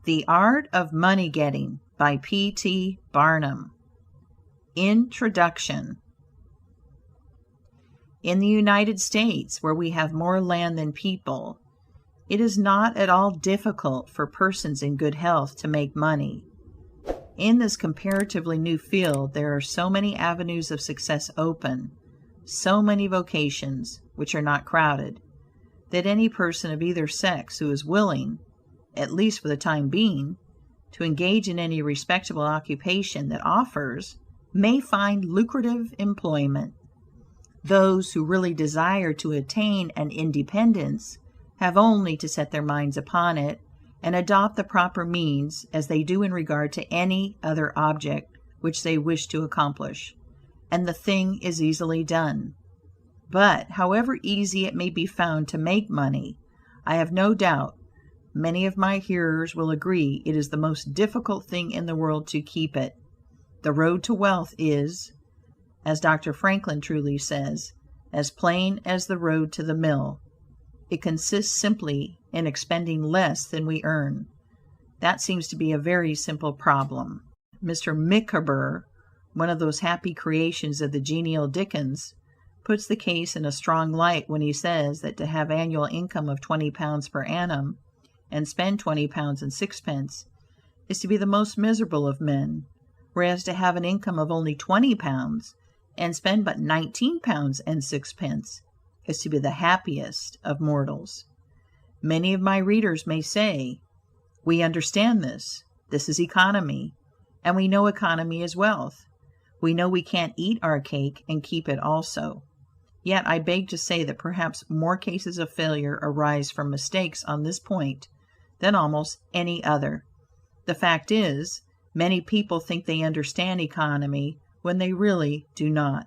The Art of Money Getting by P.T. Barnum. Introduction. In the United States, where we have more land than people, it is not at all difficult for persons in good health to make money. In this comparatively new field, there are so many avenues of success open, so many vocations which are not crowded, that any person of either sex who is willing, at least for the time being, to engage in any respectable occupation that offers, may find lucrative employment. Those who really desire to attain an independence have only to set their minds upon it, and adopt the proper means, as they do in regard to any other object which they wish to accomplish, and the thing is easily done. But, however easy it may be found to make money, I have no doubt many of my hearers will agree it is the most difficult thing in the world to keep it. The road to wealth is, as Dr. Franklin truly says, as plain as the road to the mill. It consists simply in expending less than we earn. That seems to be a very simple problem. Mr. Micawber, one of those happy creations of the genial Dickens, puts the case in a strong light when he says that to have annual income of £20 per annum, and spend £20 and sixpence, is to be the most miserable of men, whereas to have an income of only £20, and spend but £19 and sixpence, is to be the happiest of mortals. Many of my readers may say, "We understand this. This is economy, and we know economy is wealth. We know we can't eat our cake and keep it also." Yet I beg to say that perhaps more cases of failure arise from mistakes on this point than almost any other. The fact is, many people think they understand economy when they really do not.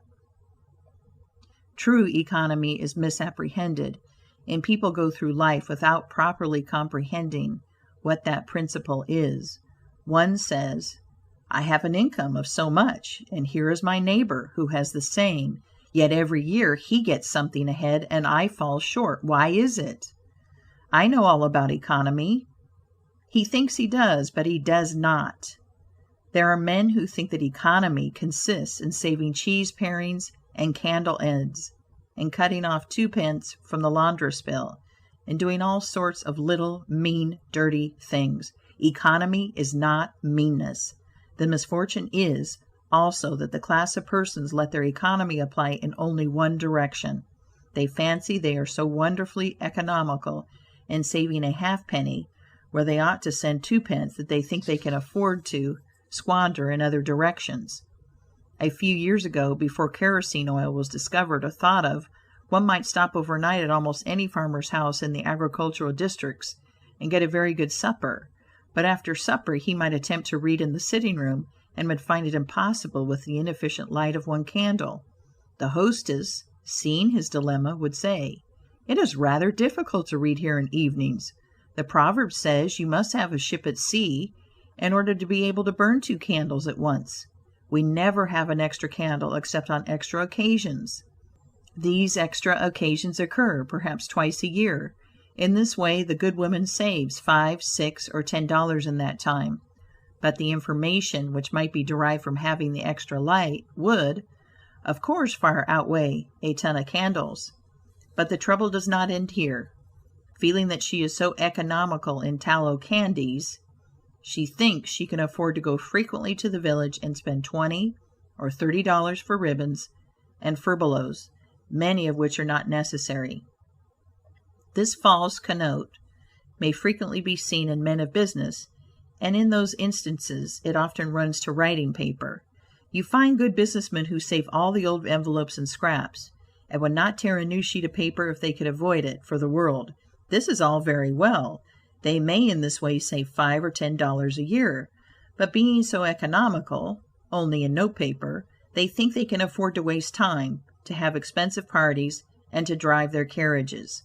True economy is misapprehended, and people go through life without properly comprehending what that principle is. One says, "I have an income of so much, and here is my neighbor who has the same, yet every year he gets something ahead and I fall short. Why is it? I know all about economy." He thinks he does, but he does not. There are men who think that economy consists in saving cheese parings and candle ends, and cutting off 2d. from the laundress bill, and doing all sorts of little, mean, dirty things. Economy is not meanness. The misfortune is, also, that the class of persons let their economy apply in only one direction. They fancy they are so wonderfully economical in saving a halfpenny, where they ought to send 2d, that they think they can afford to squander in other directions. A few years ago, before kerosene oil was discovered or thought of, one might stop overnight at almost any farmer's house in the agricultural districts and get a very good supper, but after supper he might attempt to read in the sitting room and would find it impossible with the inefficient light of one candle. The hostess, seeing his dilemma, would say, "It is rather difficult to read here in evenings. The proverb says you must have a ship at sea in order to be able to burn 2 candles at once. We never have an extra candle except on extra occasions. These extra occasions occur perhaps twice a year. In this way the good woman saves $5, $6, or $10 in that time. But the information which might be derived from having the extra light would, of course, far outweigh a ton of candles. But the trouble does not end here. Feeling that she is so economical in tallow candies, she thinks she can afford to go frequently to the village and spend $20 or $30 for ribbons and furbelows, many of which are not necessary. This false connote may frequently be seen in men of business, and in those instances it often runs to writing paper. You find good businessmen who save all the old envelopes and scraps, and would not tear a new sheet of paper if they could avoid it for the world. This is all very well. They may in this way save $5 or $10 a year, but being so economical, only in note paper, they think they can afford to waste time, to have expensive parties, and to drive their carriages.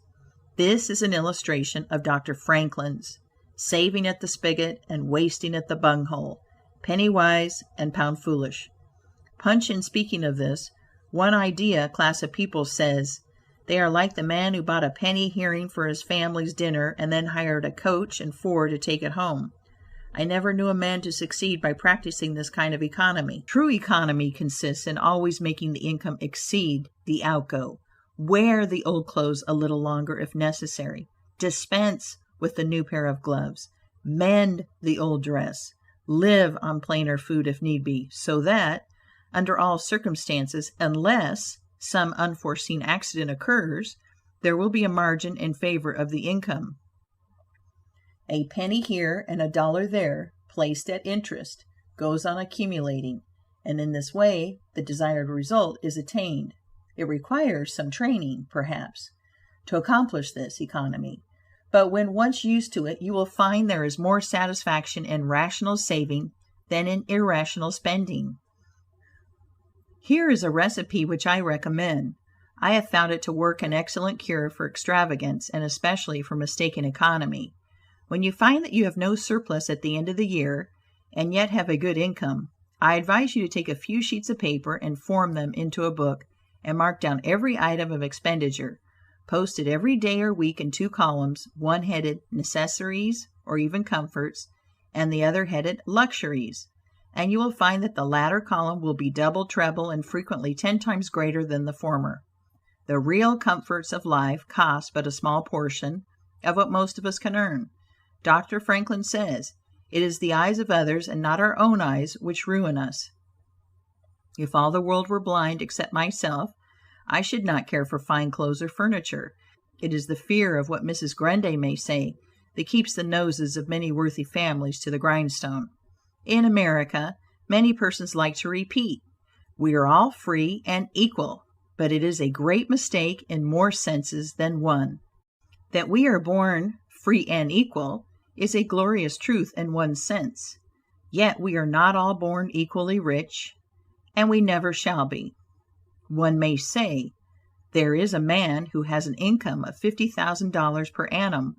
This is an illustration of Dr. Franklin's saving at the spigot and wasting at the bunghole, penny wise and pound foolish. Punch, in speaking of this one idea class of people, says, "They are like the man who bought a penny herring for his family's dinner and then hired a coach and four to take it home. I never knew a man to succeed by practicing this kind of economy. True economy consists in always making the income exceed the outgo. Wear the old clothes a little longer if necessary. Dispense with the new pair of gloves. Mend the old dress. Live on plainer food if need be, so that, under all circumstances, unless some unforeseen accident occurs, there will be a margin in favor of the income. A penny here and a dollar there, placed at interest, goes on accumulating, and in this way the desired result is attained. It requires some training, perhaps, to accomplish this economy, but when once used to it, you will find there is more satisfaction in rational saving than in irrational spending. Here is a recipe which I recommend. I have found it to work an excellent cure for extravagance, and especially for mistaken economy. When you find that you have no surplus at the end of the year, and yet have a good income, I advise you to take a few sheets of paper and form them into a book, and mark down every item of expenditure. Post it every day or week in 2 columns, one headed necessaries or even comforts, and the other headed luxuries, and you will find that the latter column will be double, treble, and frequently 10 times greater than the former. The real comforts of life cost but a small portion of what most of us can earn. Dr. Franklin says, "It is the eyes of others and not our own eyes which ruin us." If all the world were blind except myself, I should not care for fine clothes or furniture. It is the fear of what Mrs. Grundy may say that keeps the noses of many worthy families to the grindstone. In America, many persons like to repeat, "We are all free and equal," but it is a great mistake in more senses than one. That we are born free and equal is a glorious truth in one sense, yet we are not all born equally rich, and we never shall be. One may say, there is a man who has an income of $50,000 per annum,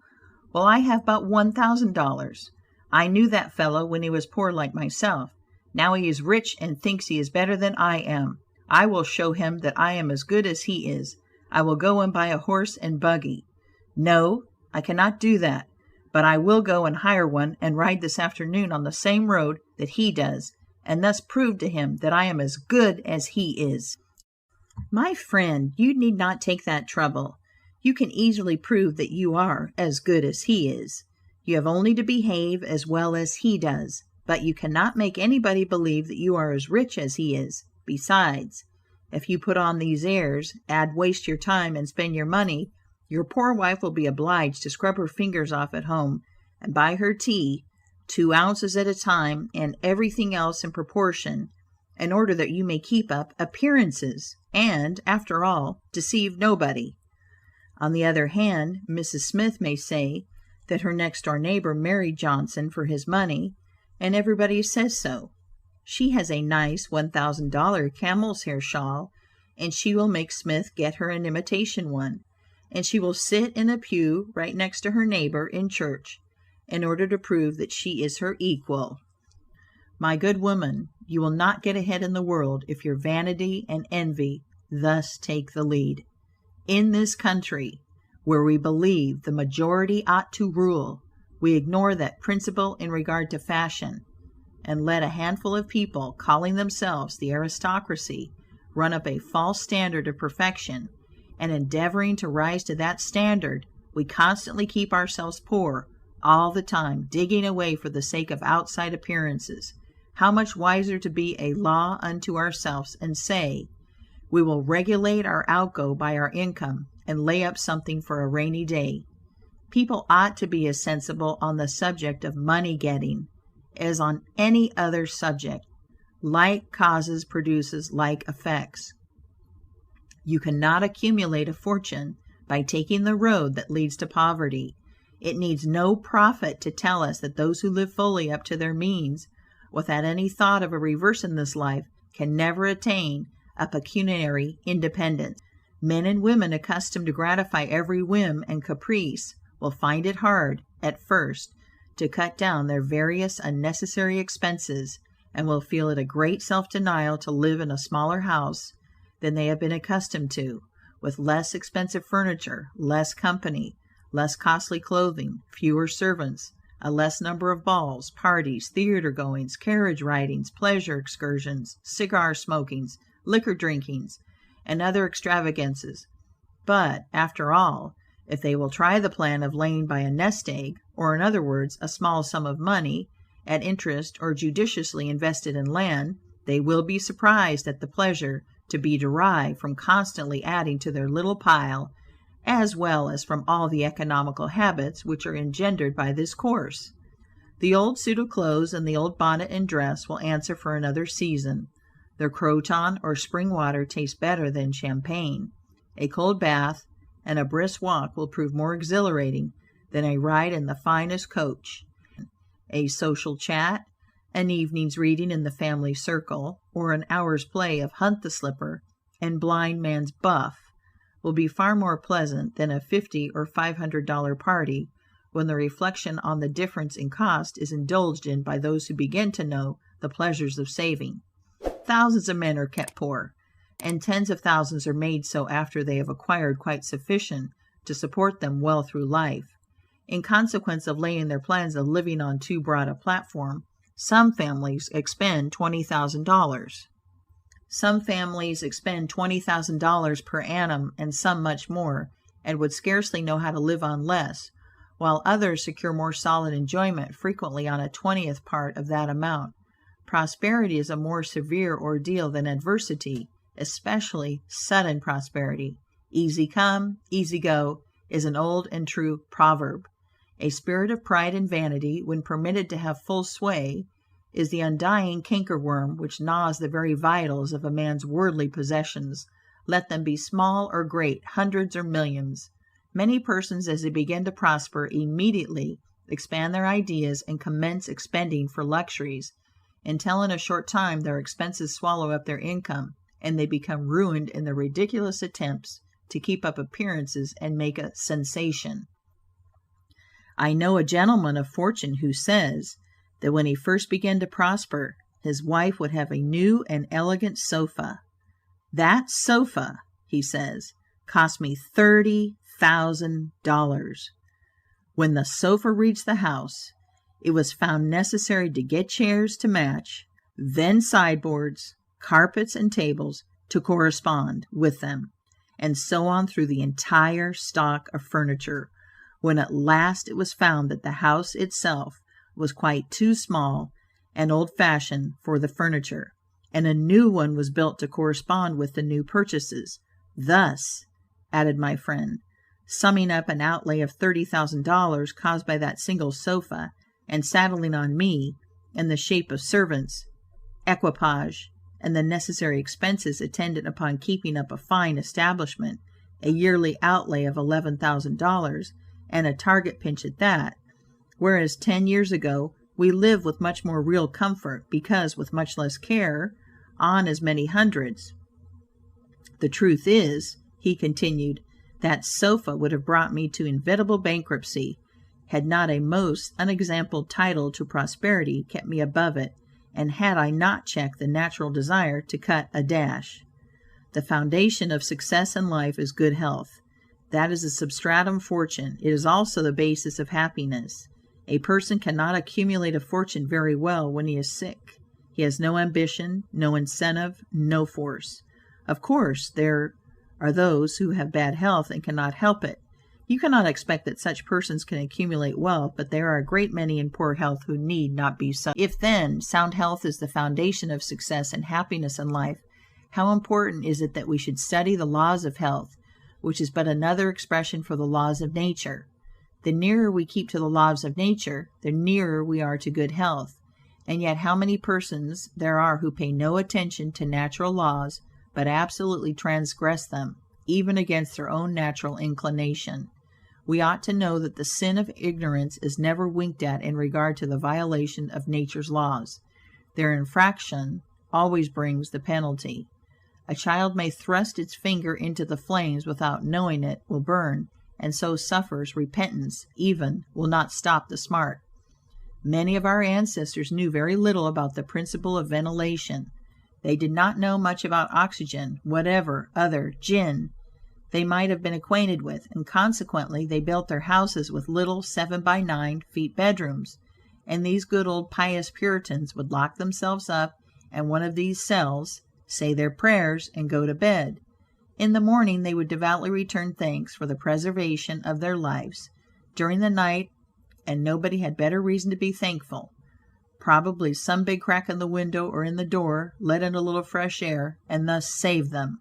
while I have but $1,000. I knew that fellow when he was poor like myself. Now he is rich and thinks he is better than I am. I will show him that I am as good as he is. I will go and buy a horse and buggy. No, I cannot do that, but I will go and hire one and ride this afternoon on the same road that he does, and thus prove to him that I am as good as he is. My friend, you need not take that trouble. You can easily prove that you are as good as he is. You have only to behave as well as he does, but you cannot make anybody believe that you are as rich as he is. Besides, if you put on these airs, waste your time and spend your money, your poor wife will be obliged to scrub her fingers off at home and buy her tea, 2 ounces at a time, and everything else in proportion, in order that you may keep up appearances, and, after all, deceive nobody. On the other hand, Mrs. Smith may say that her next-door neighbor married Johnson for his money, and everybody says so. She has a nice $1,000 camel's hair shawl, and she will make Smith get her an imitation one, and she will sit in a pew right next to her neighbor in church, in order to prove that she is her equal. My good woman, you will not get ahead in the world if your vanity and envy thus take the lead. In this country, where we believe the majority ought to rule, we ignore that principle in regard to fashion, and let a handful of people, calling themselves the aristocracy, run up a false standard of perfection, and endeavoring to rise to that standard, we constantly keep ourselves poor, all the time digging away for the sake of outside appearances. How much wiser to be a law unto ourselves and say, we will regulate our outgo by our income, and lay up something for a rainy day. People ought to be as sensible on the subject of money getting as on any other subject. Like causes produces like effects. You cannot accumulate a fortune by taking the road that leads to poverty. It needs no prophet to tell us that those who live fully up to their means, without any thought of a reverse in this life, can never attain a pecuniary independence. Men and women accustomed to gratify every whim and caprice will find it hard, at first, to cut down their various unnecessary expenses, and will feel it a great self-denial to live in a smaller house than they have been accustomed to, with less expensive furniture, less company, less costly clothing, fewer servants, a less number of balls, parties, theater goings, carriage ridings, pleasure excursions, cigar smokings, liquor drinkings, and other extravagances. But, after all, if they will try the plan of laying by a nest egg, or in other words, a small sum of money, at interest or judiciously invested in land, they will be surprised at the pleasure to be derived from constantly adding to their little pile, as well as from all the economical habits which are engendered by this course. The old suit of clothes and the old bonnet and dress will answer for another season. Their croton or spring water tastes better than champagne. A cold bath and a brisk walk will prove more exhilarating than a ride in the finest coach. A social chat, an evening's reading in the family circle, or an hour's play of hunt the slipper and blind man's buff will be far more pleasant than a $50 or $500 party, when the reflection on the difference in cost is indulged in by those who begin to know the pleasures of saving. Thousands of men are kept poor, and tens of thousands are made so after they have acquired quite sufficient to support them well through life. In consequence of laying their plans of living on too broad a platform, some families expend $20,000. Some families expend $20,000 per annum, and some much more, and would scarcely know how to live on less, while others secure more solid enjoyment frequently on a 20th part of that amount. Prosperity is a more severe ordeal than adversity, especially sudden prosperity. Easy come, easy go is an old and true proverb. A spirit of pride and vanity, when permitted to have full sway, is the undying cankerworm which gnaws the very vitals of a man's worldly possessions, let them be small or great, hundreds or millions. Many persons, as they begin to prosper, immediately expand their ideas and commence expending for luxuries, until in a short time their expenses swallow up their income, and they become ruined in their ridiculous attempts to keep up appearances and make a sensation. I know a gentleman of fortune who says that when he first began to prosper, his wife would have a new and elegant sofa. That sofa, he says, cost me $30,000. When the sofa reached the house, it was found necessary to get chairs to match, then sideboards, carpets, and tables to correspond with them, and so on through the entire stock of furniture, when at last it was found that the house itself was quite too small and old-fashioned for the furniture, and a new one was built to correspond with the new purchases. Thus, added my friend, summing up an outlay of $30,000 caused by that single sofa, and saddling on me, in the shape of servants, equipage, and the necessary expenses attendant upon keeping up a fine establishment, a yearly outlay of $11,000, and a target pinch at that, whereas 10 years ago we lived with much more real comfort, because with much less care, on as many hundreds. The truth is, he continued, that sofa would have brought me to inevitable bankruptcy, had not a most unexampled title to prosperity kept me above it, and had I not checked the natural desire to cut a dash. The foundation of success in life is good health. That is the substratum fortune. It is also the basis of happiness. A person cannot accumulate a fortune very well when he is sick. He has no ambition, no incentive, no force. Of course, there are those who have bad health and cannot help it. You cannot expect that such persons can accumulate wealth, but there are a great many in poor health who need not be so. If, then, sound health is the foundation of success and happiness in life, how important is it that we should study the laws of health, which is but another expression for the laws of nature. The nearer we keep to the laws of nature, the nearer we are to good health. And yet how many persons there are who pay no attention to natural laws, but absolutely transgress them, even against their own natural inclination. We ought to know that the sin of ignorance is never winked at in regard to the violation of nature's laws. Their infraction always brings the penalty. A child may thrust its finger into the flames without knowing it will burn, and so suffers repentance, even will not stop the smart. Many of our ancestors knew very little about the principle of ventilation. They did not know much about oxygen, whatever other gin they might have been acquainted with, and consequently they built their houses with little 7 by 9 feet bedrooms, and these good old pious Puritans would lock themselves up in one of these cells, say their prayers, and go to bed. In the morning they would devoutly return thanks for the preservation of their lives during the night, and nobody had better reason to be thankful. Probably some big crack in the window or in the door let in a little fresh air, and thus saved them.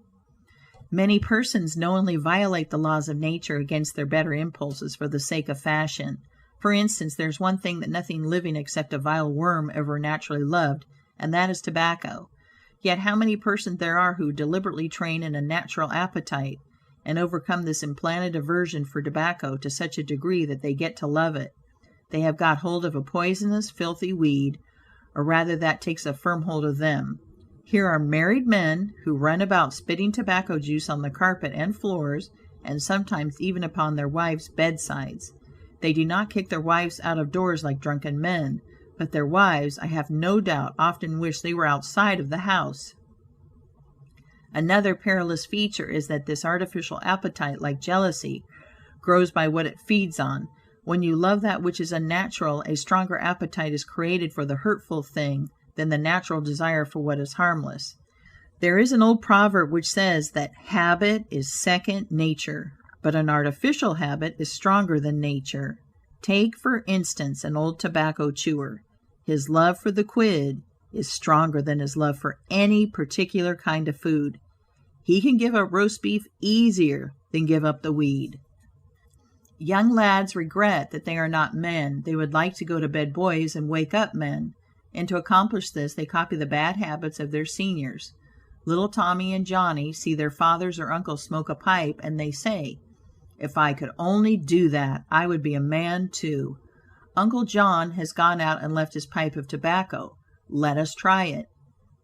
Many persons knowingly violate the laws of nature against their better impulses for the sake of fashion. For instance, there's one thing that nothing living except a vile worm ever naturally loved, and that is tobacco. Yet how many persons there are who deliberately train in a natural appetite, and overcome this implanted aversion for tobacco to such a degree that they get to love it. They have got hold of a poisonous, filthy weed, or rather that takes a firm hold of them. Here are married men who run about spitting tobacco juice on the carpet and floors, and sometimes even upon their wives' bedsides. They do not kick their wives out of doors like drunken men, but their wives, I have no doubt, often wish they were outside of the house. Another perilous feature is that this artificial appetite, like jealousy, grows by what it feeds on. When you love that which is unnatural, a stronger appetite is created for the hurtful thing than the natural desire for what is harmless. There is an old proverb which says that habit is second nature, but an artificial habit is stronger than nature. Take, for instance, an old tobacco chewer. His love for the quid is stronger than his love for any particular kind of food. He can give up roast beef easier than give up the weed. Young lads regret that they are not men. They would like to go to bed boys and wake up men. And to accomplish this, they copy the bad habits of their seniors. Little Tommy and Johnny see their fathers or uncles smoke a pipe, and they say, "If I could only do that, I would be a man too." Uncle John has gone out and left his pipe of tobacco. Let us try it.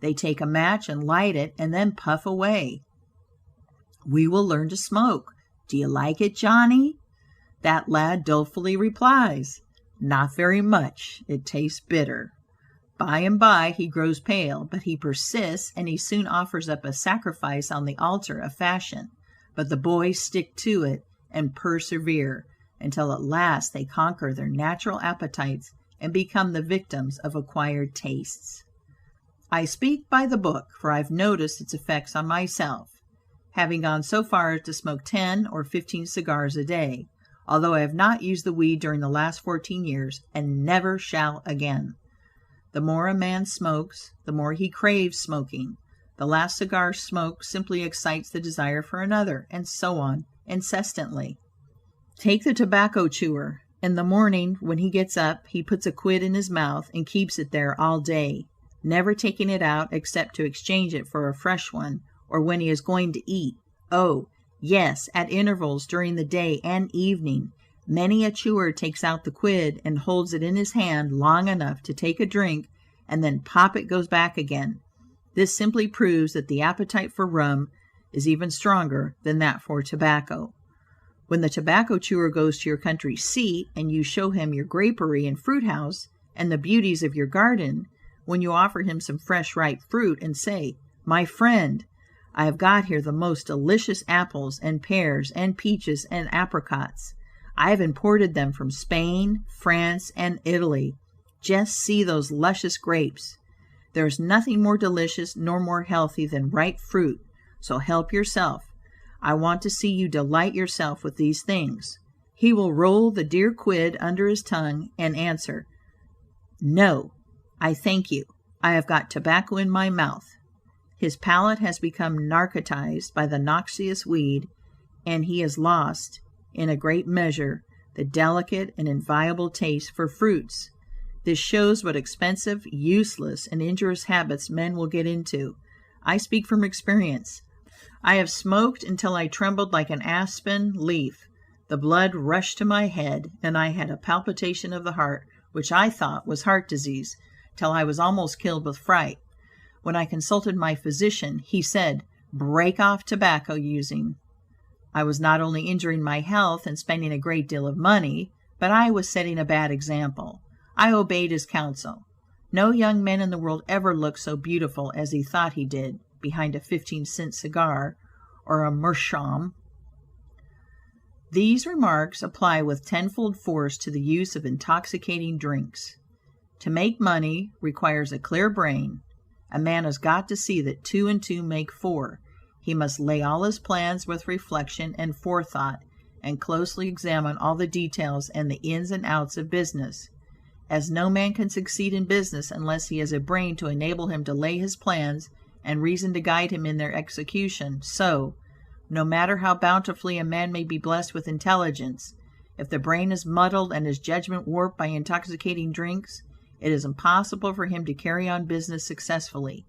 They take a match and light it, and then puff away. "We will learn to smoke. Do you like it, Johnny?" That lad dolefully replies, "Not very much. It tastes bitter." By and by he grows pale, but he persists, and he soon offers up a sacrifice on the altar of fashion. But the boys stick to it and persevere, until at last they conquer their natural appetites and become the victims of acquired tastes. I speak by the book, for I've noticed its effects on myself, having gone so far as to smoke 10 or 15 cigars a day, although I have not used the weed during the last 14 years, and never shall again. The more a man smokes, the more he craves smoking. The last cigar smoked simply excites the desire for another, and so on, incessantly. Take the tobacco chewer. In the morning, when he gets up, he puts a quid in his mouth and keeps it there all day, never taking it out except to exchange it for a fresh one, or when he is going to eat. Oh, yes, at intervals during the day and evening, many a chewer takes out the quid and holds it in his hand long enough to take a drink, and then pop, it goes back again. This simply proves that the appetite for rum is even stronger than that for tobacco. When the tobacco chewer goes to your country seat, and you show him your grapery and fruit house, and the beauties of your garden, when you offer him some fresh ripe fruit, and say, "My friend, I have got here the most delicious apples and pears and peaches and apricots. I have imported them from Spain, France, and Italy. Just see those luscious grapes. There is nothing more delicious nor more healthy than ripe fruit, so help yourself. I want to see you delight yourself with these things." He will roll the dear quid under his tongue and answer, "No, I thank you. I have got tobacco in my mouth." His palate has become narcotized by the noxious weed, and he has lost, in a great measure, the delicate and inviolable taste for fruits. This shows what expensive, useless, and injurious habits men will get into. I speak from experience. I have smoked until I trembled like an aspen leaf. The blood rushed to my head, and I had a palpitation of the heart, which I thought was heart disease, till I was almost killed with fright. When I consulted my physician, he said, "Break off tobacco using." I was not only injuring my health and spending a great deal of money, but I was setting a bad example. I obeyed his counsel. No young man in the world ever looked so beautiful as he thought he did behind a 15-cent cigar or a meerschaum. These remarks apply with tenfold force to the use of intoxicating drinks. To make money requires a clear brain. A man has got to see that 2 and 2 make 4. He must lay all his plans with reflection and forethought, and closely examine all the details and the ins and outs of business. As no man can succeed in business unless he has a brain to enable him to lay his plans and reason to guide him in their execution, so, no matter how bountifully a man may be blessed with intelligence, if the brain is muddled and his judgment warped by intoxicating drinks, it is impossible for him to carry on business successfully.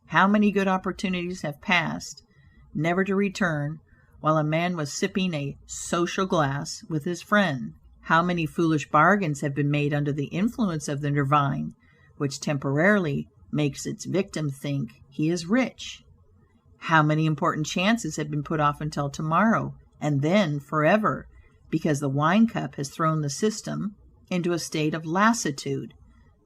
How many good opportunities have passed, never to return, while a man was sipping a social glass with his friend? How many foolish bargains have been made under the influence of the nervine, which temporarily makes its victim think he is rich? How many important chances have been put off until tomorrow, and then forever, because the wine cup has thrown the system into a state of lassitude,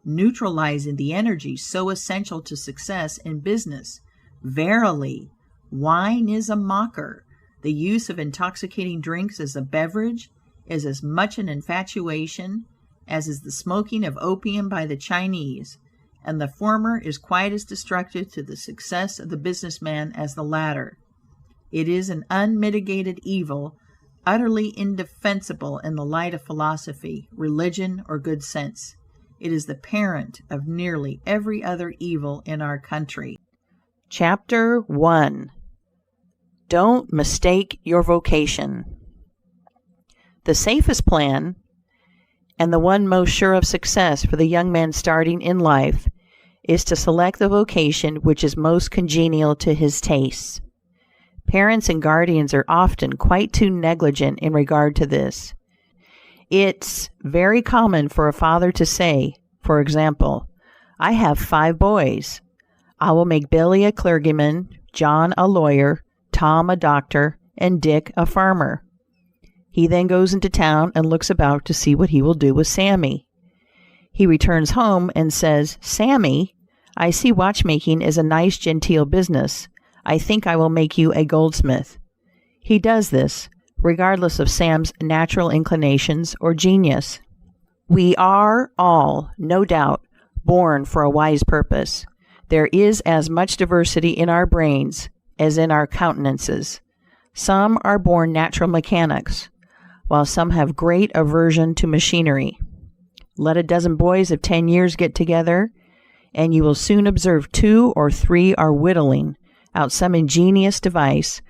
neutralizing the energy so essential to success in business? Verily, wine is a mocker. The use of intoxicating drinks as a beverage is as much an infatuation as is the smoking of opium by the Chinese, and the former is quite as destructive to the success of the businessman as the latter. It is an unmitigated evil, utterly indefensible in the light of philosophy, religion, or good sense. It is the parent of nearly every other evil in our country. Chapter 1. Don't mistake your vocation. The safest plan, and the one most sure of success for the young man starting in life, is to select the vocation which is most congenial to his tastes. Parents and guardians are often quite too negligent in regard to this. It's very common for a father to say, for example, "I have 5 boys. I will make Billy a clergyman, John a lawyer, Tom a doctor, and Dick a farmer." He then goes into town and looks about to see what he will do with Sammy. He returns home and says, "Sammy, I see watchmaking is a nice genteel business. I think I will make you a goldsmith." He does this, regardless of Sam's natural inclinations or genius. We are all, no doubt, born for a wise purpose. There is as much diversity in our brains as in our countenances. Some are born natural mechanics, while some have great aversion to machinery. Let a dozen boys of 10 years get together, and you will soon observe 2 or 3 are whittling out some ingenious device,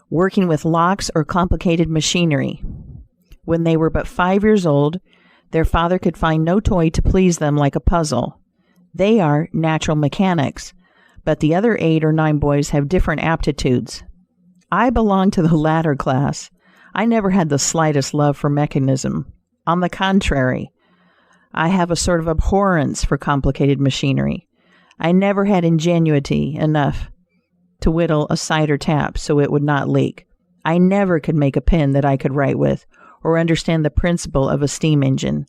working with locks or complicated machinery. When they were but 5 years old, their father could find no toy to please them like a puzzle. They are natural mechanics, but the other 8 or 9 boys have different aptitudes. I belong to the latter class. I never had the slightest love for mechanism. On the contrary, I have a sort of abhorrence for complicated machinery. I never had ingenuity enough to whittle a cider tap so it would not leak. I never could make a pen that I could write with, or understand the principle of a steam engine.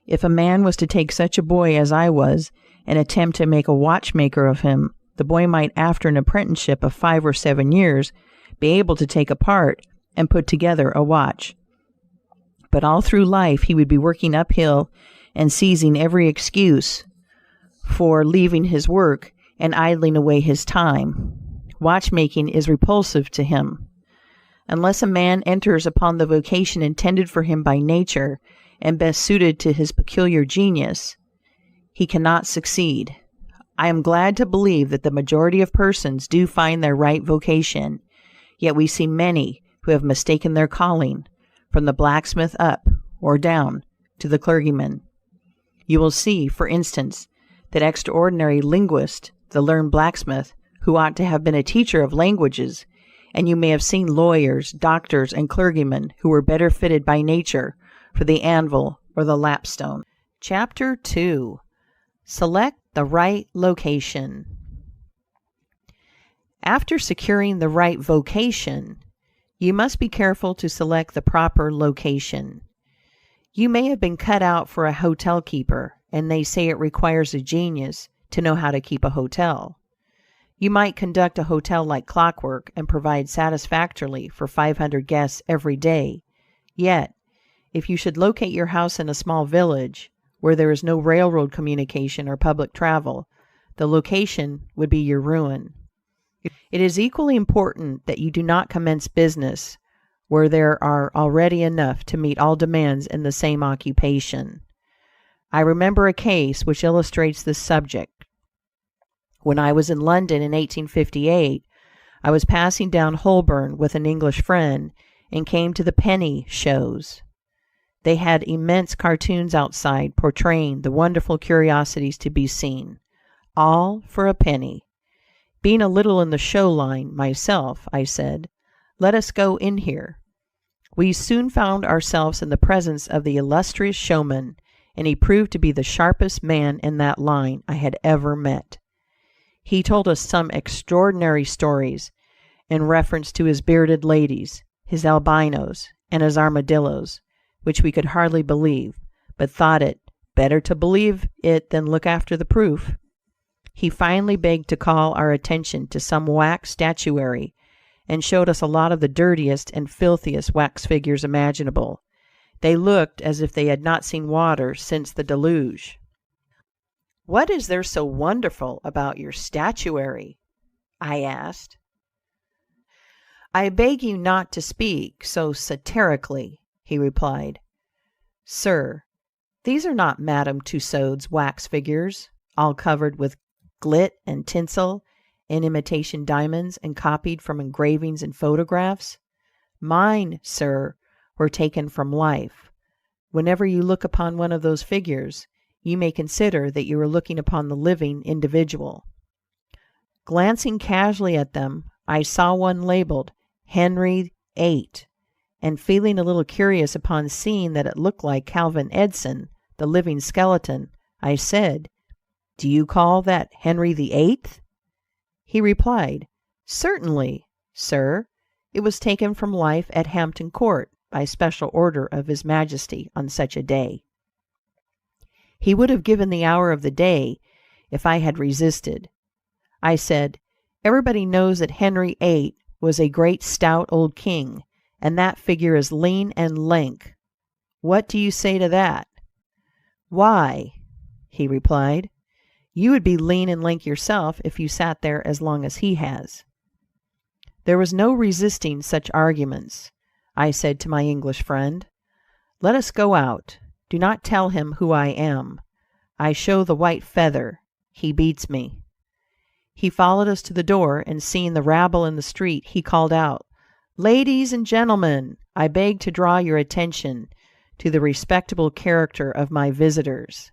If a man was to take such a boy as I was, and attempt to make a watchmaker of him, the boy might, after an apprenticeship of 5 or 7 years, be able to take apart and put together a watch. But all through life he would be working uphill and seizing every excuse for leaving his work and idling away his time. Watchmaking is repulsive to him. Unless a man enters upon the vocation intended for him by nature and best suited to his peculiar genius, he cannot succeed. I am glad to believe that the majority of persons do find their right vocation, yet we see many who have mistaken their calling, from the blacksmith up, or down, to the clergyman. You will see, for instance, that extraordinary linguist, the learned blacksmith, who ought to have been a teacher of languages, and you may have seen lawyers, doctors, and clergymen who were better fitted by nature for the anvil or the lapstone. Chapter 2. Select the right location. After securing the right vocation, you must be careful to select the proper location. You may have been cut out for a hotel keeper, and they say it requires a genius to know how to keep a hotel. You might conduct a hotel like clockwork and provide satisfactorily for 500 guests every day, Yet, if you should locate your house in a small village, where there is no railroad communication or public travel, the location would be your ruin. It is equally important that you do not commence business where there are already enough to meet all demands in the same occupation. I remember a case which illustrates this subject. When I was in London in 1858, I was passing down Holborn with an English friend and came to the penny shows. They had immense cartoons outside portraying the wonderful curiosities to be seen, all for a penny. Being a little in the show line myself, I said, "Let us go in here." We soon found ourselves in the presence of the illustrious showman, and he proved to be the sharpest man in that line I had ever met. He told us some extraordinary stories in reference to his bearded ladies, his albinos, and his armadillos, which we could hardly believe, but thought it better to believe it than look after the proof. He finally begged to call our attention to some wax statuary, and showed us a lot of the dirtiest and filthiest wax figures imaginable. They looked as if they had not seen water since the deluge. "What is there so wonderful about your statuary?" I asked. "I beg you not to speak so satirically," he replied. "Sir, these are not Madame Tussaud's wax figures, all covered with glit and tinsel, and imitation diamonds, and copied from engravings and photographs. Mine, sir, were taken from life. Whenever you look upon one of those figures, you may consider that you are looking upon the living individual." Glancing casually at them, I saw one labeled Henry VIII, and feeling a little curious upon seeing that it looked like Calvin Edson, the living skeleton, I said, "Do you call that Henry VIII?" He replied, "Certainly, sir. It was taken from life at Hampton Court by special order of His Majesty on such a day." He would have given the hour of the day if I had resisted. I said, "Everybody knows that Henry VIII was a great stout old king, and that figure is lean and lank. What do you say to that?" "Why," he replied, "you would be lean and lank yourself if you sat there as long as he has." There was no resisting such arguments. I said to my English friend, "Let us go out. Do not tell him who I am. I show the white feather. He beats me." He followed us to the door, and seeing the rabble in the street, he called out, "Ladies and gentlemen, I beg to draw your attention to the respectable character of my visitors,"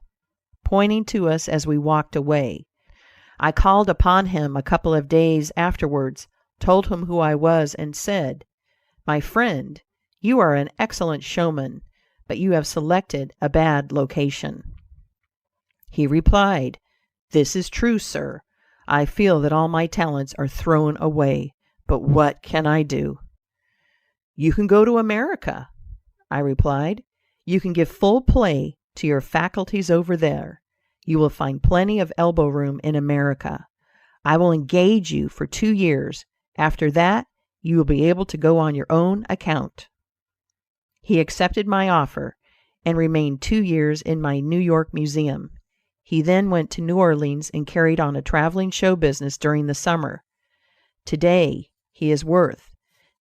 pointing to us as we walked away. I called upon him a couple of days afterwards, told him who I was, and said, "My friend, you are an excellent showman, but you have selected a bad location." He replied, "This is true, sir. I feel that all my talents are thrown away, but what can I do?" "You can go to America," I replied. "You can give full play to your faculties over there. You will find plenty of elbow room in America. I will engage you for 2 years. After that, you will be able to go on your own account." He accepted my offer, and remained 2 years in my New York museum. He then went to New Orleans and carried on a traveling show business during the summer. Today he is worth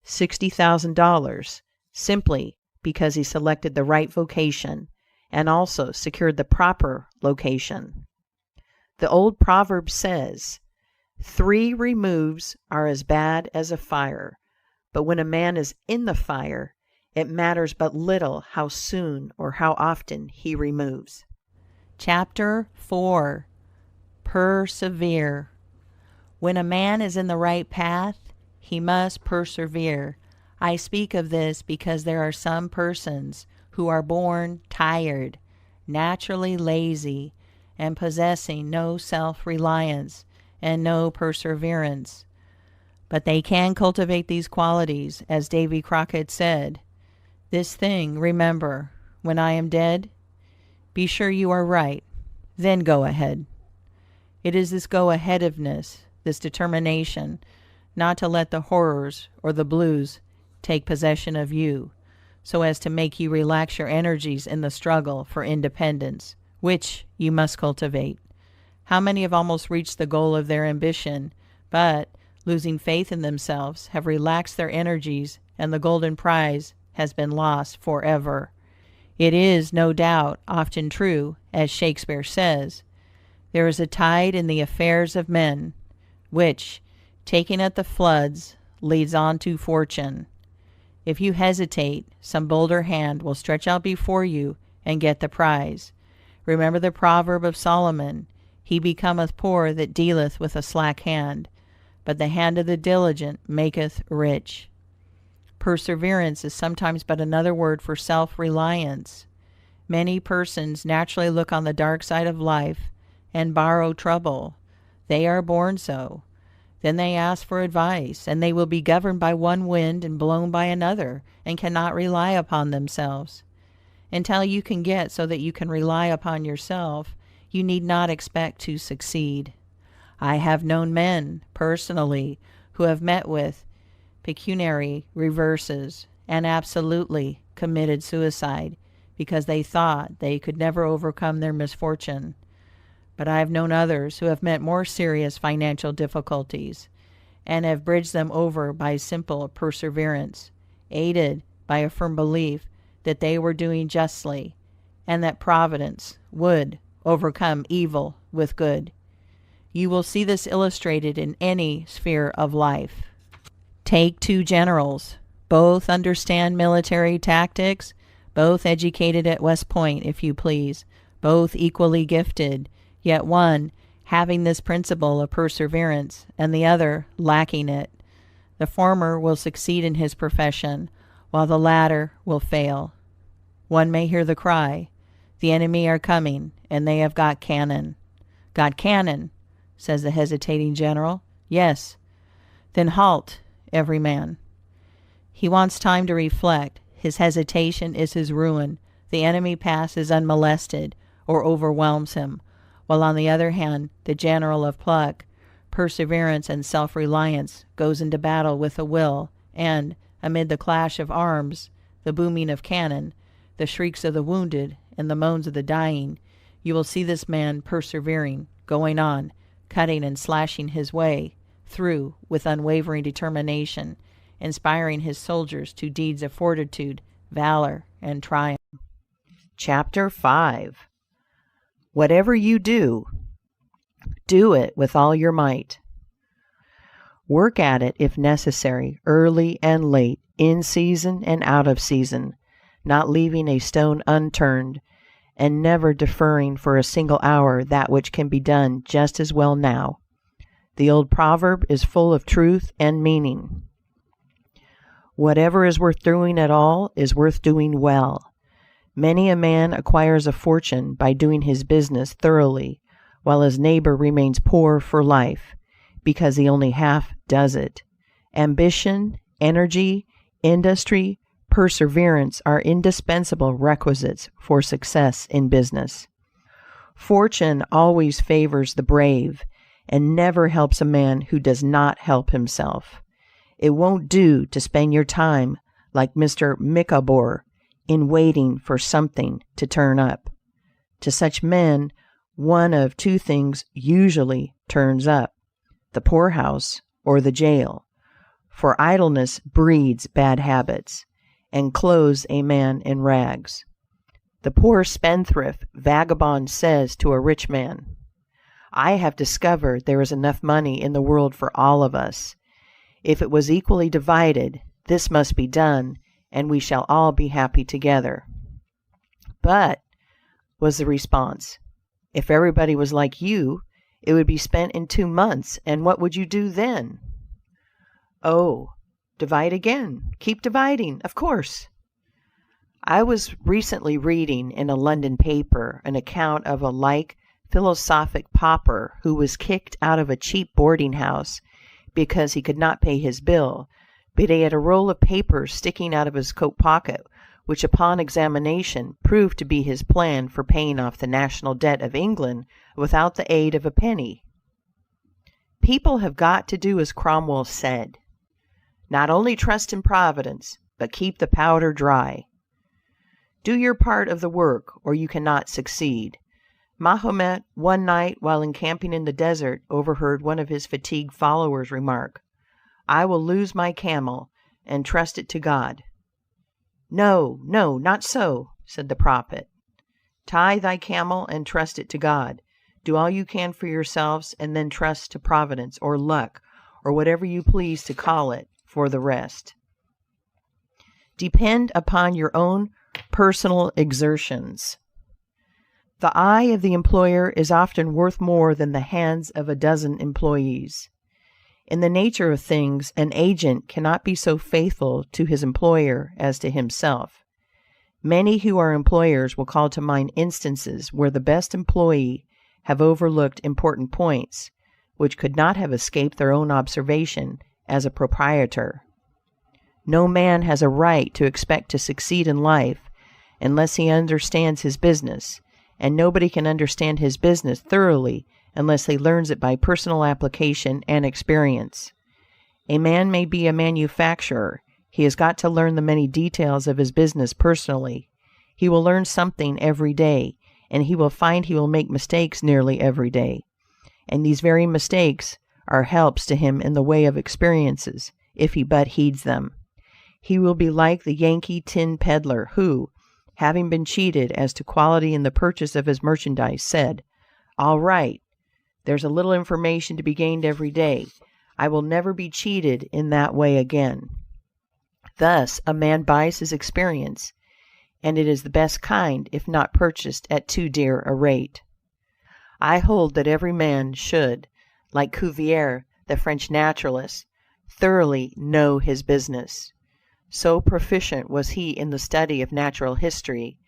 $60,000, simply because he selected the right vocation, and also secured the proper location. The old proverb says, 3 removes are as bad as a fire, but when a man is in the fire, it matters but little how soon or how often he removes. Chapter 4. Persevere. When a man is in the right path, he must persevere. I speak of this because there are some persons who are born tired, naturally lazy, and possessing no self-reliance and no perseverance. But they can cultivate these qualities, as Davy Crockett said, "This thing remember, when I am dead, be sure you are right, then go ahead." It is this go-aheadiveness, this determination not to let the horrors or the blues take possession of you, so as to make you relax your energies in the struggle for independence, which you must cultivate. How many have almost reached the goal of their ambition, but, losing faith in themselves, have relaxed their energies, and the golden prize has been lost forever? It is, no doubt, often true, as Shakespeare says, "There is a tide in the affairs of men, which, taking at the floods, leads on to fortune. If you hesitate, some bolder hand will stretch out before you and get the prize. Remember the proverb of Solomon, 'He becometh poor that dealeth with a slack hand, but the hand of the diligent maketh rich.'" Perseverance is sometimes but another word for self-reliance. Many persons naturally look on the dark side of life and borrow trouble. They are born so. Then they ask for advice, and they will be governed by one wind and blown by another, and cannot rely upon themselves. Until you can get so that you can rely upon yourself, you need not expect to succeed. I have known men, personally, who have met with pecuniary reverses and absolutely committed suicide because they thought they could never overcome their misfortune. But I have known others who have met more serious financial difficulties and have bridged them over by simple perseverance, aided by a firm belief that they were doing justly and that Providence would overcome evil with good. You will see this illustrated in any sphere of life. Take two generals. Both understand military tactics, both educated at West Point, if you please, both equally gifted, yet one having this principle of perseverance and the other lacking it. The former will succeed in his profession, while the latter will fail. One may hear the cry, "The enemy are coming, and they have got cannon." "Got cannon?" says the hesitating general. "Yes." "Then halt, every man." He wants time to reflect. His hesitation is his ruin. The enemy passes unmolested or overwhelms him, while on the other hand, the general of pluck, perseverance, and self-reliance goes into battle with a will, and, amid the clash of arms, the booming of cannon, the shrieks of the wounded, and the moans of the dying, you will see this man persevering, going on, cutting and slashing his way through with unwavering determination, inspiring his soldiers to deeds of fortitude, valor, and triumph. Chapter 5. Whatever you do, do it with all your might. Work at it if necessary, early and late, in season and out of season, not leaving a stone unturned, and never deferring for a single hour that which can be done just as well now. The old proverb is full of truth and meaning. Whatever is worth doing at all is worth doing well. Many a man acquires a fortune by doing his business thoroughly, while his neighbor remains poor for life, because he only half does it. Ambition, energy, industry, perseverance are indispensable requisites for success in business. Fortune always favors the brave, and never helps a man who does not help himself. It won't do to spend your time like Mr. Micawber in waiting for something to turn up. To such men, one of two things usually turns up: the poorhouse or the jail. For idleness breeds bad habits, and clothes a man in rags. The poor spendthrift vagabond says to a rich man, "I have discovered there is enough money in the world for all of us. If it was equally divided, this must be done, and we shall all be happy together." "But," was the response, "if everybody was like you, it would be spent in 2 months, and what would you do then?" "Oh, divide again. Keep dividing, of course." I was recently reading in a London paper an account of a like philosophic pauper who was kicked out of a cheap boarding house because he could not pay his bill, but he had a roll of papers sticking out of his coat pocket, which upon examination proved to be his plan for paying off the national debt of England without the aid of a penny. People have got to do as Cromwell said, "Not only trust in Providence, but keep the powder dry." Do your part of the work, or you cannot succeed. Mahomet, one night while encamping in the desert, overheard one of his fatigued followers remark, "I will lose my camel and trust it to God." "No, no, not so," said the Prophet. "Tie thy camel and trust it to God. Do all you can for yourselves, and then trust to Providence, or luck, or whatever you please to call it, for the rest." Depend upon your own personal exertions. The eye of the employer is often worth more than the hands of a dozen employees. In the nature of things, an agent cannot be so faithful to his employer as to himself. Many who are employers will call to mind instances where the best employee have overlooked important points, which could not have escaped their own observation as a proprietor. No man has a right to expect to succeed in life unless he understands his business, and nobody can understand his business thoroughly unless he learns it by personal application and experience. A man may be a manufacturer. He has got to learn the many details of his business personally. He will learn something every day, and he will find he will make mistakes nearly every day. And these very mistakes are helps to him in the way of experiences, if he but heeds them. He will be like the Yankee tin peddler who, having been cheated as to quality in the purchase of his merchandise, said, "All right, there's a little information to be gained every day. I will never be cheated in that way again." Thus a man buys his experience, and it is the best kind if not purchased at too dear a rate. I hold that every man should, like Cuvier, the French naturalist, thoroughly know his business. So proficient was he in the study of natural history,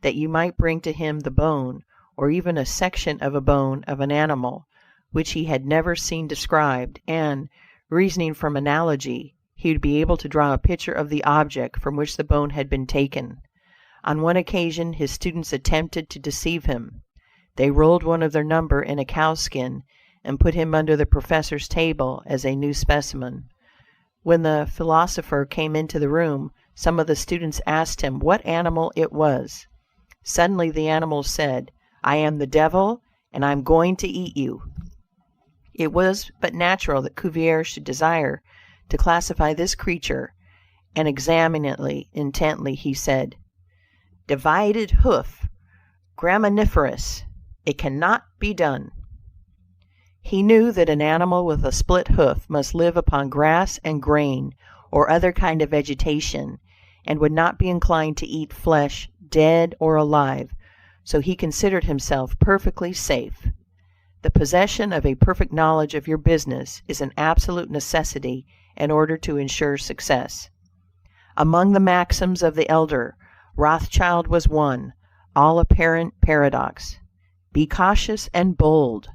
that you might bring to him the bone, or even a section of a bone of an animal, which he had never seen described, and, reasoning from analogy, he would be able to draw a picture of the object from which the bone had been taken. On one occasion his students attempted to deceive him. They rolled one of their number in a cowskin, and put him under the professor's table as a new specimen. When the philosopher came into the room, some of the students asked him what animal it was. Suddenly the animal said, "I am the devil, and I am going to eat you." It was but natural that Cuvier should desire to classify this creature, and examining it intently, he said, "Divided hoof, graminivorous, it cannot be done." He knew that an animal with a split hoof must live upon grass and grain, or other kind of vegetation, and would not be inclined to eat flesh, dead or alive, so he considered himself perfectly safe. The possession of a perfect knowledge of your business is an absolute necessity in order to ensure success. Among the maxims of the elder, Rothschild was one, all apparent paradox: "Be cautious and bold."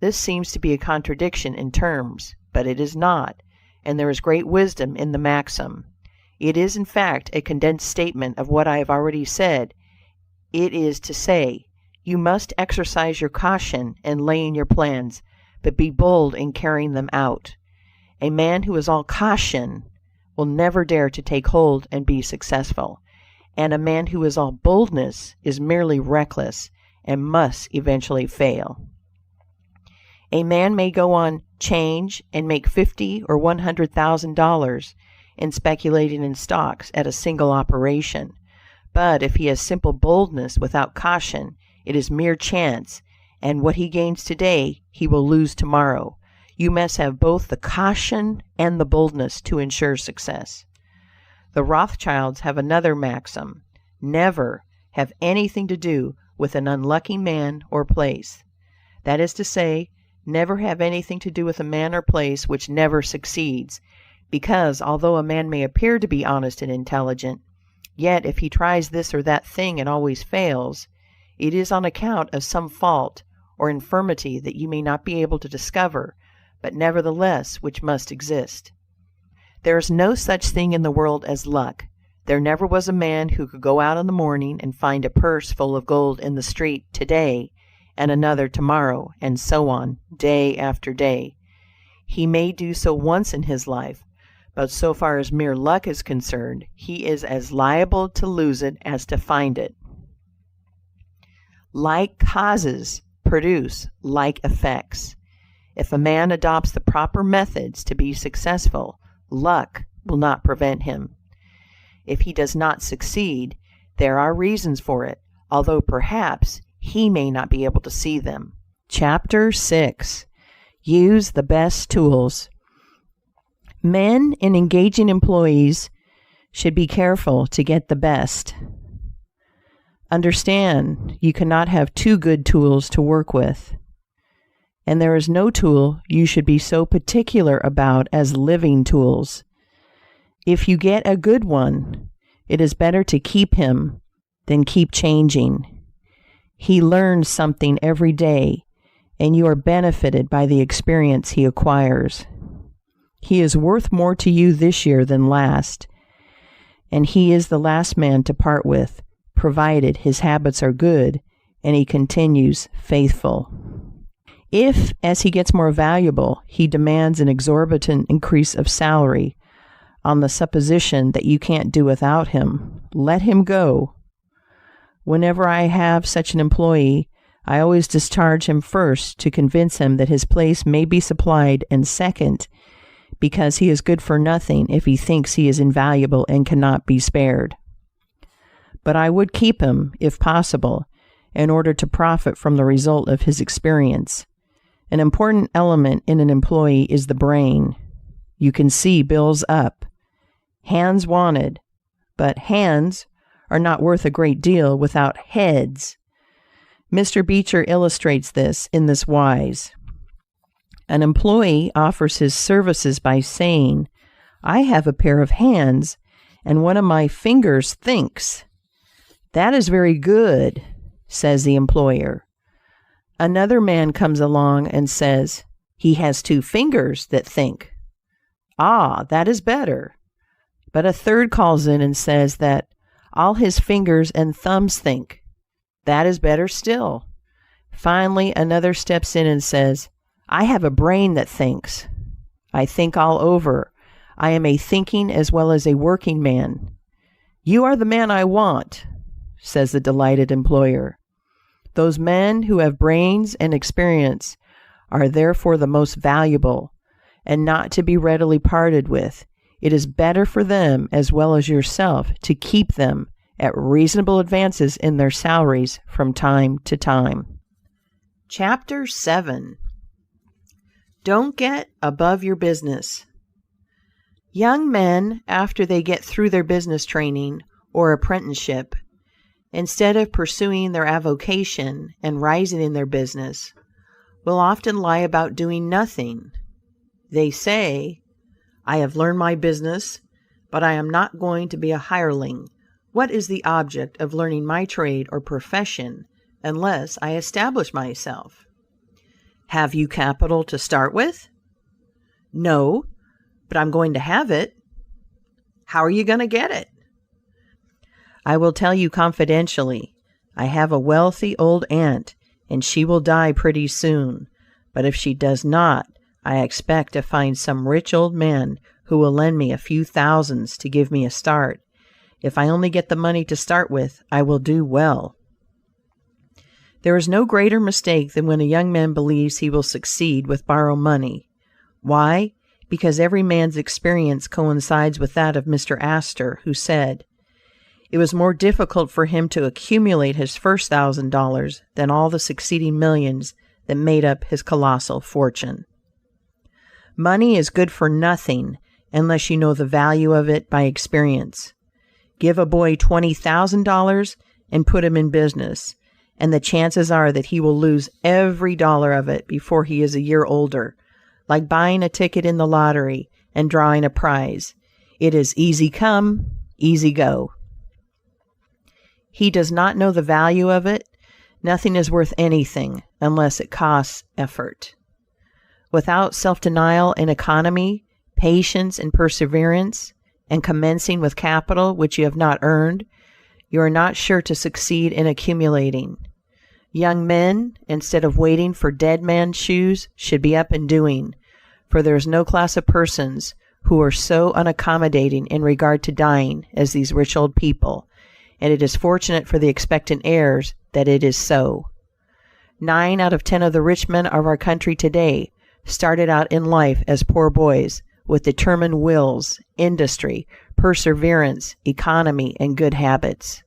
This seems to be a contradiction in terms, but it is not, and there is great wisdom in the maxim. It is, in fact, a condensed statement of what I have already said. It is to say, you must exercise your caution in laying your plans, but be bold in carrying them out. A man who is all caution will never dare to take hold and be successful, and a man who is all boldness is merely reckless and must eventually fail. A man may go on 'change and make $50,000 or $100,000 in speculating in stocks at a single operation, but if he has simple boldness without caution, it is mere chance, and what he gains today he will lose tomorrow. You must have both the caution and the boldness to ensure success. The Rothschilds have another maxim: never have anything to do with an unlucky man or place. That is to say, never have anything to do with a man or place which never succeeds, because although a man may appear to be honest and intelligent, yet if he tries this or that thing and always fails, it is on account of some fault or infirmity that you may not be able to discover, but nevertheless which must exist. There is no such thing in the world as luck. There never was a man who could go out in the morning and find a purse full of gold in the street today, and another tomorrow, and so on, day after day. He may do so once in his life, but so far as mere luck is concerned, he is as liable to lose it as to find it. Like causes produce like effects. If a man adopts the proper methods to be successful, luck will not prevent him. If he does not succeed, there are reasons for it, although perhaps he may not be able to see them. Chapter 6. Use the best tools. Men and engaging employees should be careful to get the best. Understand, you cannot have too good tools to work with. And there is no tool you should be so particular about as living tools. If you get a good one, it is better to keep him than keep changing. He learns something every day, and you are benefited by the experience he acquires. He is worth more to you this year than last, and he is the last man to part with, provided his habits are good and he continues faithful. If, as he gets more valuable, he demands an exorbitant increase of salary on the supposition that you can't do without him, let him go. Whenever I have such an employee, I always discharge him first to convince him that his place may be supplied, and second, because he is good for nothing if he thinks he is invaluable and cannot be spared. But I would keep him, if possible, in order to profit from the result of his experience. An important element in an employee is the brain. You can see bills up. Hands wanted, but hands are not worth a great deal without heads. Mr. Beecher illustrates this in this wise. An employee offers his services by saying, "I have a pair of hands, and one of my fingers thinks." "That is very good," says the employer. Another man comes along and says, "He has two fingers that think." "Ah, that is better." But a third calls in and says that all his fingers and thumbs think. That is better still. Finally, another steps in and says, "I have a brain that thinks. I think all over. I am a thinking as well as a working man." "You are the man I want," says the delighted employer. Those men who have brains and experience are therefore the most valuable, and not to be readily parted with. It is better for them, as well as yourself, to keep them at reasonable advances in their salaries from time to time. Chapter 7. Don't get above your business. Young men, after they get through their business training or apprenticeship, instead of pursuing their avocation and rising in their business, will often lie about doing nothing. They say, "I have learned my business, but I am not going to be a hireling. What is the object of learning my trade or profession unless I establish myself?" "Have you capital to start with?" "No, but I'm going to have it." "How are you going to get it?" "I will tell you confidentially. I have a wealthy old aunt, and she will die pretty soon. But if she does not, I expect to find some rich old man who will lend me a few thousands to give me a start. If I only get the money to start with, I will do well." There is no greater mistake than when a young man believes he will succeed with borrowed money. Why? Because every man's experience coincides with that of Mr. Astor, who said, it was more difficult for him to accumulate his first $1,000 than all the succeeding millions that made up his colossal fortune. Money is good for nothing unless you know the value of it by experience. Give a boy $20,000 and put him in business, and the chances are that he will lose every dollar of it before he is a year older, like buying a ticket in the lottery and drawing a prize. It is easy come, easy go. He does not know the value of it. Nothing is worth anything unless it costs effort. Without self-denial and economy, patience and perseverance, and commencing with capital which you have not earned, you are not sure to succeed in accumulating. Young men, instead of waiting for dead man's shoes, should be up and doing, for there is no class of persons who are so unaccommodating in regard to dying as these rich old people, and it is fortunate for the expectant heirs that it is so. 9 out of 10 of the rich men of our country today started out in life as poor boys, with determined wills, industry, perseverance, economy, and good habits.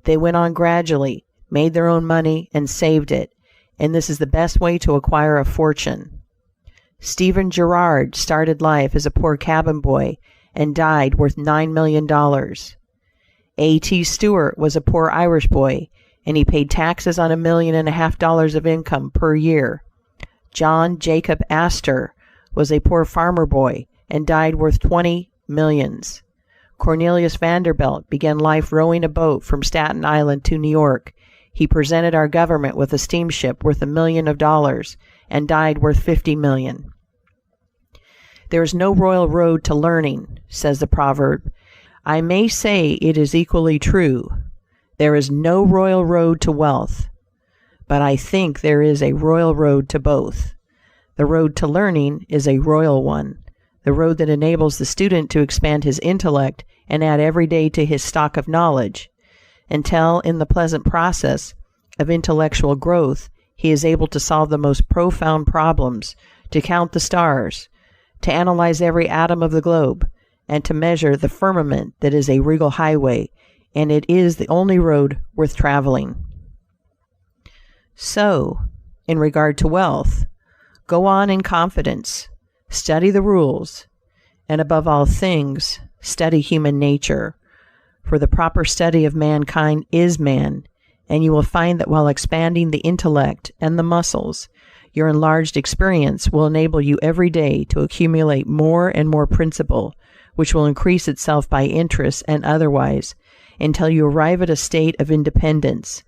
They went on gradually, made their own money, and saved it, and this is the best way to acquire a fortune. Stephen Girard started life as a poor cabin boy and died worth $9 million. A.T. Stewart was a poor Irish boy, and he paid taxes on $1.5 million of income per year. John Jacob Astor was a poor farmer boy and died worth 20 millions. Cornelius Vanderbilt began life rowing a boat from Staten Island to New York. He presented our government with a steamship worth $1 million and died worth 50 million. There is no royal road to learning, says the proverb. I may say it is equally true. There is no royal road to wealth, but I think there is a royal road to both. The road to learning is a royal one, the road that enables the student to expand his intellect and add every day to his stock of knowledge, until in the pleasant process of intellectual growth he is able to solve the most profound problems, to count the stars, to analyze every atom of the globe, and to measure the firmament that is a regal highway, and it is the only road worth traveling. So, in regard to wealth, go on in confidence, study the rules, and above all things, study human nature, for the proper study of mankind is man, and you will find that while expanding the intellect and the muscles, your enlarged experience will enable you every day to accumulate more and more principle, which will increase itself by interest and otherwise, until you arrive at a state of independence.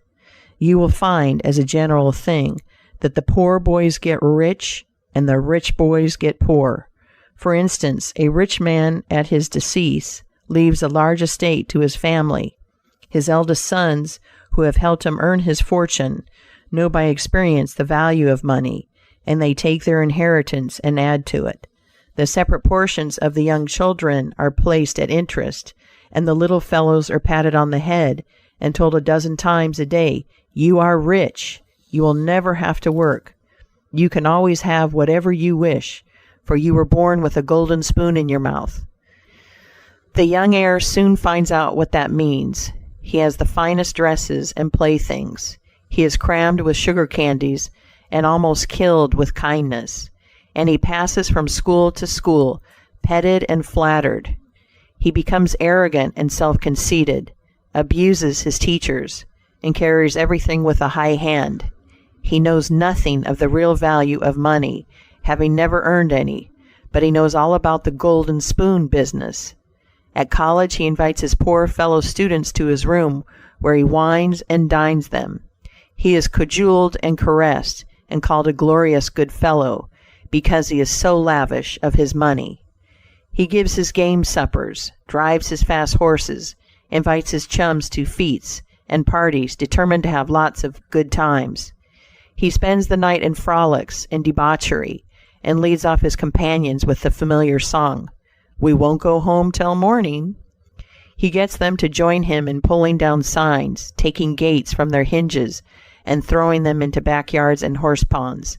You will find, as a general thing, that the poor boys get rich and the rich boys get poor. For instance, a rich man at his decease leaves a large estate to his family. His eldest sons, who have helped him earn his fortune, know by experience the value of money, and they take their inheritance and add to it. The separate portions of the young children are placed at interest, and the little fellows are patted on the head and told 12 times a day, "You are rich. You will never have to work. You can always have whatever you wish, for you were born with a golden spoon in your mouth." The young heir soon finds out what that means. He has the finest dresses and playthings. He is crammed with sugar candies and almost killed with kindness, and he passes from school to school, petted and flattered. He becomes arrogant and self-conceited, abuses his teachers, and carries everything with a high hand. He knows nothing of the real value of money, having never earned any, but he knows all about the golden spoon business. At college he invites his poor fellow students to his room, where he wines and dines them. He is cajoled and caressed, and called a glorious good fellow, because he is so lavish of his money. He gives his game suppers, drives his fast horses, invites his chums to fetes and parties, determined to have lots of good times. He spends the night in frolics and debauchery, and leads off his companions with the familiar song, "We won't go home till morning." He gets them to join him in pulling down signs, taking gates from their hinges, and throwing them into backyards and horse ponds.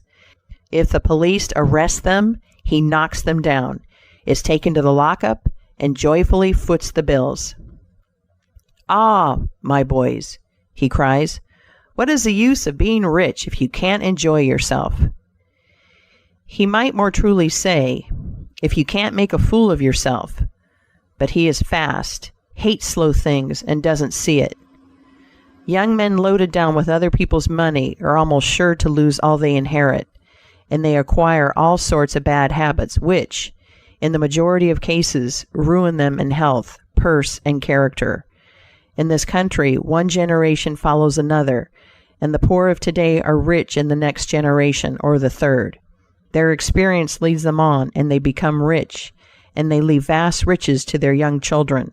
If the police arrest them, he knocks them down, is taken to the lockup, and joyfully foots the bills. "Ah, my boys," he cries, "what is the use of being rich if you can't enjoy yourself?" He might more truly say, if you can't make a fool of yourself, but he is fast, hates slow things, and doesn't see it. Young men loaded down with other people's money are almost sure to lose all they inherit, and they acquire all sorts of bad habits which, in the majority of cases, ruin them in health, purse, and character. In this country, one generation follows another, and the poor of today are rich in the next generation or the third. Their experience leads them on, and they become rich, and they leave vast riches to their young children.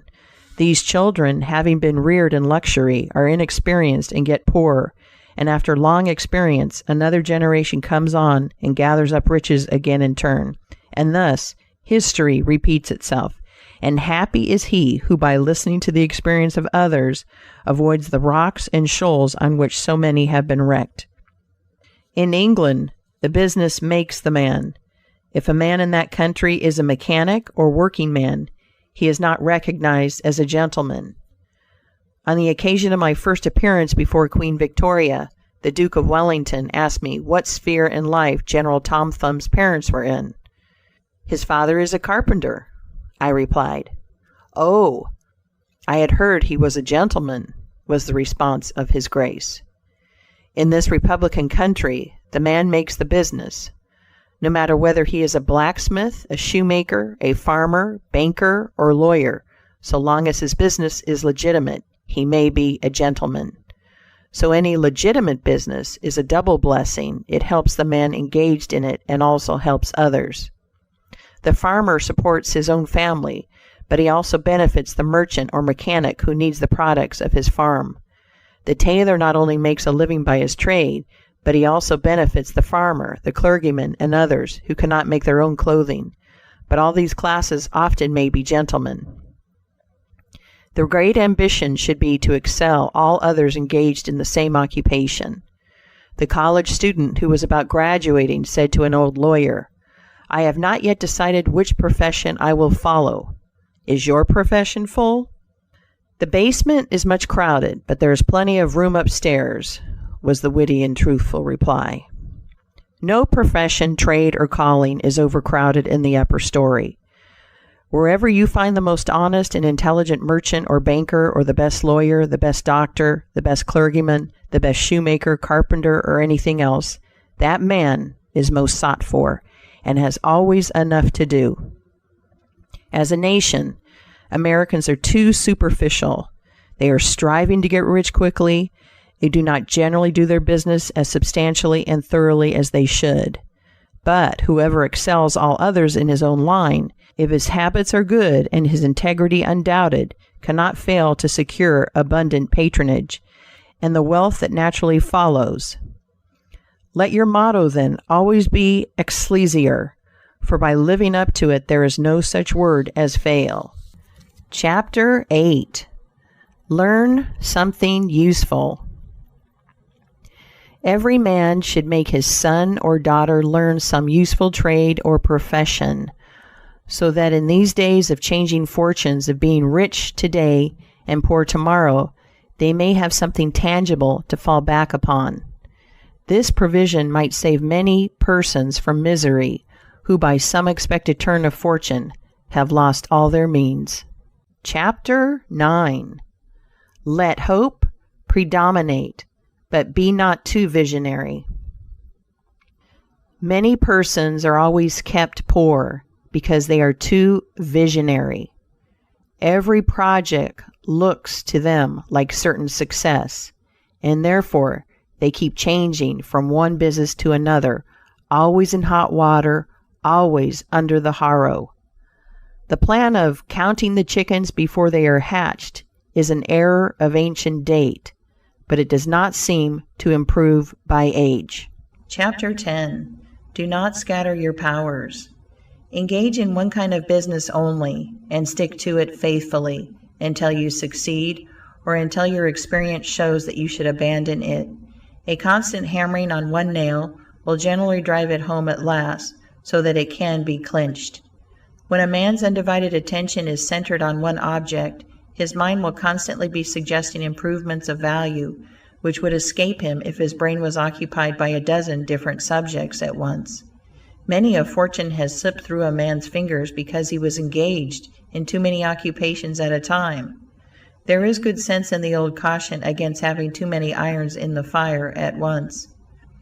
These children, having been reared in luxury, are inexperienced and get poorer, and after long experience, another generation comes on and gathers up riches again in turn, and thus, History repeats itself, and happy is he who by listening to the experience of others avoids the rocks and shoals on which so many have been wrecked. In England, the business makes the man. If a man in that country is a mechanic or working man, he is not recognized as a gentleman. On the occasion of my first appearance before Queen Victoria, the Duke of Wellington asked me what sphere in life General Tom Thumb's parents were in. "His father is a carpenter," I replied. "Oh, I had heard he was a gentleman," was the response of His Grace. In this republican country, the man makes the business. No matter whether he is a blacksmith, a shoemaker, a farmer, banker, or lawyer, so long as his business is legitimate, he may be a gentleman. So any legitimate business is a double blessing. It helps the man engaged in it and also helps others. The farmer supports his own family, but he also benefits the merchant or mechanic who needs the products of his farm. The tailor not only makes a living by his trade, but he also benefits the farmer, the clergyman, and others who cannot make their own clothing. But all these classes often may be gentlemen. The great ambition should be to excel all others engaged in the same occupation. The college student who was about graduating said to an old lawyer, "I have not yet decided which profession I will follow. Is your profession full?" "The basement is much crowded, but there is plenty of room upstairs," was the witty and truthful reply. No profession, trade, or calling is overcrowded in the upper story. Wherever you find the most honest and intelligent merchant or banker, or the best lawyer, the best doctor, the best clergyman, the best shoemaker, carpenter, or anything else, that man is most sought for, and has always enough to do. As a nation, Americans are too superficial. They are striving to get rich quickly. They do not generally do their business as substantially and thoroughly as they should. But whoever excels all others in his own line, if his habits are good and his integrity undoubted, cannot fail to secure abundant patronage, and the wealth that naturally follows. Let your motto, then, always be Excelsior, for by living up to it there is no such word as fail. Chapter 8. Learn something useful. Every man should make his son or daughter learn some useful trade or profession, so that in these days of changing fortunes, of being rich today and poor tomorrow, they may have something tangible to fall back upon. This provision might save many persons from misery, who by some expected turn of fortune have lost all their means. Chapter 9. Let hope predominate, but be not too visionary. Many persons are always kept poor because they are too visionary. Every project looks to them like certain success, and therefore they keep changing from one business to another, always in hot water, always under the harrow. The plan of counting the chickens before they are hatched is an error of ancient date, but it does not seem to improve by age. Chapter 10. Do not scatter your powers. Engage in one kind of business only, and stick to it faithfully until you succeed, or until your experience shows that you should abandon it. A constant hammering on one nail will generally drive it home at last, so that it can be clinched. When a man's undivided attention is centered on one object, his mind will constantly be suggesting improvements of value, which would escape him if his brain was occupied by a dozen different subjects at once. Many a fortune has slipped through a man's fingers because he was engaged in too many occupations at a time. There is good sense in the old caution against having too many irons in the fire at once.